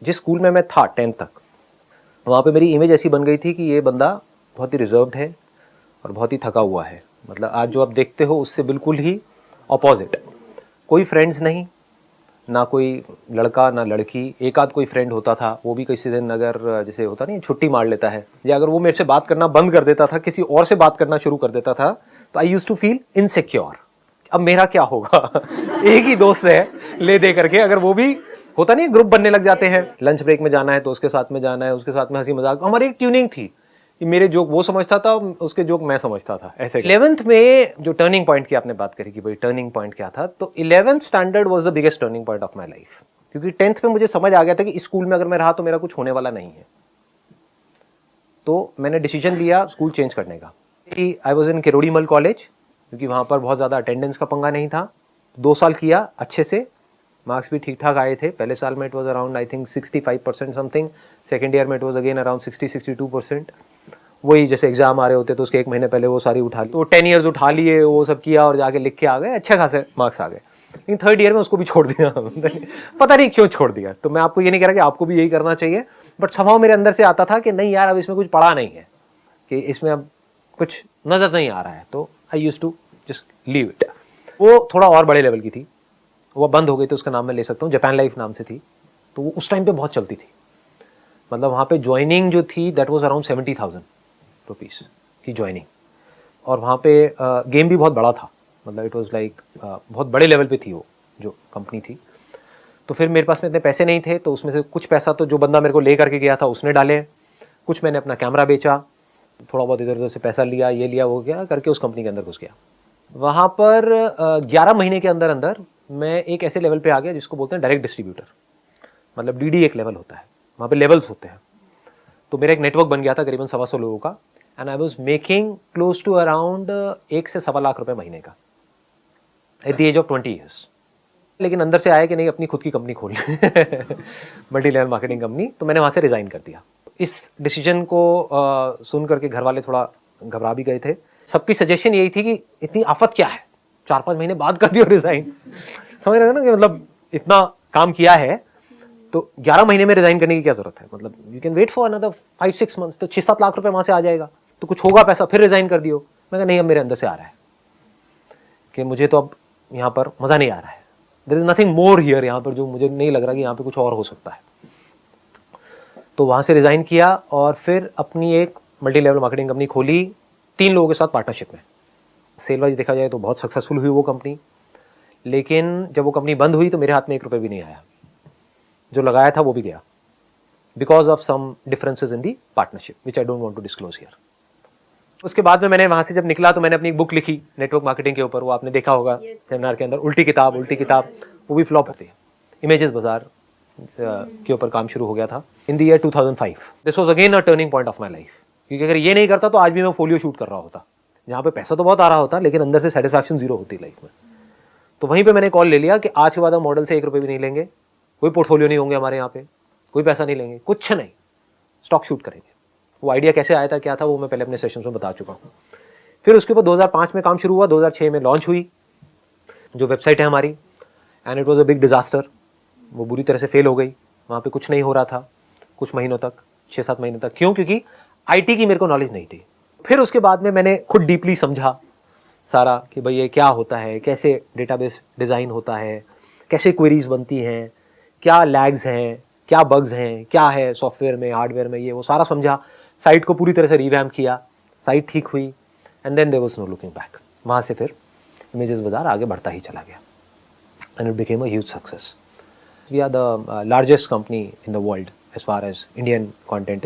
जिस स्कूल में मैं था 10th तक, वहाँ पे मेरी इमेज ऐसी बन गई थी कि ये बंदा बहुत ही रिजर्व्ड है और बहुत ही थका हुआ है। मतलब आज जो आप देखते हो उससे बिल्कुल ही ऑपोजिट। कोई फ्रेंड्स नहीं, ना कोई लड़का ना लड़की, एक आध कोई फ्रेंड होता था, वो भी किसी दिन अगर जैसे होता नहीं छुट्टी मार लेता है, या अगर वो मेरे से बात करना बंद कर देता था, किसी और से बात करना शुरू कर देता था, तो I used to feel insecure. अब मेरा क्या होगा एक ही दोस्त है ले दे करके, अगर वो भी होता नहीं ग्रुप बनने लग जाते हैं, लंच ब्रेक में जाना है तो उसके साथ में जाना है, उसके साथ में हंसी मजाक, हमारी एक ट्यूनिंग थी कि मेरे जोक वो समझता था, उसके जोक मैं समझता था। ऐसे 11th में जो टर्निंग पॉइंट की आपने बात करी कि भाई टर्निंग पॉइंट क्या था, तो 11th standard was the biggest turning point of my life. क्योंकि 10th में मुझे समझ आ गया था कि इस स्कूल में अगर मैं रहा तो मेरा कुछ होने वाला नहीं है। तो मैंने डिसीजन लिया स्कूल चेंज करने का। I was in Kirorimal college, क्योंकि वहाँ पर बहुत ज़्यादा अटेंडेंस का पंगा नहीं था। 2 साल किया अच्छे से, मार्क्स भी ठीक ठाक आए थे। पहले साल में it was around I think 65% something, second year में इट वॉज अगेन अराउंड 60-62%। वही जैसे एग्जाम आ रहे होते तो उसके 1 महीने पहले वो सारी उठा ली, तो 10 ईयर्स उठा लिए, वो सब किया और जाके लिख के आ गए, अच्छे खासे मार्क्स आ गए। लेकिन 3rd ईयर में उसको भी छोड़ दिया पता नहीं क्यों छोड़ दिया। तो मैं आपको ये नहीं कह रहा कि आपको भी यही करना चाहिए, बट स्वभाव मेरे अंदर से आता था कि नहीं यार अब इसमें कुछ पढ़ा नहीं है, कि इसमें अब कुछ नजर नहीं आ रहा है, तो I used to just leave it. वो थोड़ा और बड़े लेवल की थी, वो बंद हो गई, तो उसका नाम मैं ले सकता हूँ, जापान लाइफ नाम से थी। तो वो उस टाइम पे बहुत चलती थी। मतलब वहाँ पे ज्वाइनिंग जो थी दैट वाज अराउंड 70,000 रुपीज़ की ज्वाइनिंग, और वहाँ पे गेम भी बहुत बड़ा था। मतलब इट वाज लाइक बहुत बड़े लेवल पे थी वो जो कंपनी थी। तो फिर मेरे पास में इतने पैसे नहीं थे, तो उसमें से कुछ पैसा तो जो बंदा मेरे को ले करके गया था उसने डाले, कुछ मैंने अपना कैमरा बेचा, थोड़ा बहुत इधर उधर से पैसा लिया, ये लिया वो क्या करके उस कंपनी के अंदर घुस गया। वहाँ पर 11 महीने के अंदर अंदर मैं एक ऐसे लेवल पे आ गया जिसको बोलते हैं डायरेक्ट डिस्ट्रीब्यूटर। मतलब डीडी एक लेवल होता है, वहाँ पे लेवल्स होते हैं। तो मेरा एक नेटवर्क बन गया था करीबन 125 लोगों का, and I was making close to around 1 से 1.25 लाख रुपए महीने का at the age of 20 years. लेकिन अंदर से आया कि नहीं अपनी खुद की कंपनी खोल मल्टी लेवल मार्केटिंग कंपनी, तो मैंने वहाँ से रिज़ाइन कर दिया। इस डिसीजन को सुन करके घर वाले थोड़ा घबरा भी गए थे। सबकी सजेशन यही थी कि इतनी आफत क्या है, 4-5 महीने बाद कर दियो रिज़ाइन। समझ रहे हो ना कि मतलब इतना काम किया है तो 11 महीने में रिज़ाइन करने की क्या ज़रूरत है। मतलब you can wait for another 5-6 months, तो 6-7 लाख रुपए वहाँ से आ जाएगा, तो कुछ होगा पैसा, फिर रिज़ाइन कर दियो। मैं कहा नहीं, अब मेरे अंदर से आ रहा है कि मुझे तो अब यहाँ पर मज़ा नहीं आ रहा है, there is nothing more here, यहाँ पर जो मुझे नहीं लग रहा कि यहाँ पे कुछ और हो सकता है। तो वहाँ से रिज़ाइन किया और फिर अपनी एक मल्टी लेवल मार्केटिंग कंपनी खोली 3 लोगों के साथ पार्टनरशिप में। सेल वाइज देखा जाए तो बहुत सक्सेसफुल हुई वो कंपनी, लेकिन जब वो कंपनी बंद हुई तो मेरे हाथ में 1 रुपये भी नहीं आया, जो लगाया था वो भी गया, because of some differences in the partnership which I don't want to disclose here. उसके बाद में मैंने वहाँ से जब निकला तो मैंने अपनी एक बुक लिखी नेटवर्क मार्केटिंग के ऊपर, वो आपने देखा होगा सेमिनार के अंदर, उल्टी किताब। वो भी फ्लॉप होती है। इमेजेस बाजार के ऊपर काम शुरू हो गया था in the year 2005। This was again a turning point of my life, क्योंकि अगर ये नहीं करता तो आज भी मैं फोलियो शूट कर रहा होता, जहाँ पे पैसा तो बहुत आ रहा होता लेकिन अंदर से सेटिस्फैक्शन जीरो होती लाइफ में। तो वहीं पे मैंने कॉल ले लिया कि आज के बाद हम मॉडल से 1 रुपये भी नहीं लेंगे, कोई पोर्टफोलियो नहीं होंगे हमारे यहाँ पे, कोई पैसा नहीं लेंगे, कुछ नहीं, स्टॉक शूट करेंगे। वो आइडिया कैसे आया था क्या था वो मैं पहले अपने सेशंस में बता चुका हूँ। फिर उसके ऊपर 2005 में काम शुरू हुआ, 2006 में लॉन्च हुई जो वेबसाइट है हमारी, and it was a big disaster. वो बुरी तरह से फेल हो गई, वहाँ पे कुछ नहीं हो रहा था कुछ महीनों तक, 6-7 महीने तक। क्यों? क्योंकि आईटी की मेरे को नॉलेज नहीं थी। फिर उसके बाद में मैंने खुद डीपली समझा सारा कि भाई ये क्या होता है, कैसे डेटाबेस डिज़ाइन होता है, कैसे क्वेरीज बनती हैं, क्या लैग्स हैं, क्या बग्स हैं, क्या है सॉफ्टवेयर में हार्डवेयर में, ये वो सारा समझा। साइट को पूरी तरह से रिवैम्प किया, साइट ठीक हुई, and then there was no looking back. वहाँ से फिर इमेजेस बाजार आगे बढ़ता ही चला गया, and it became a huge success. We are the largest company in the world as far as Indian content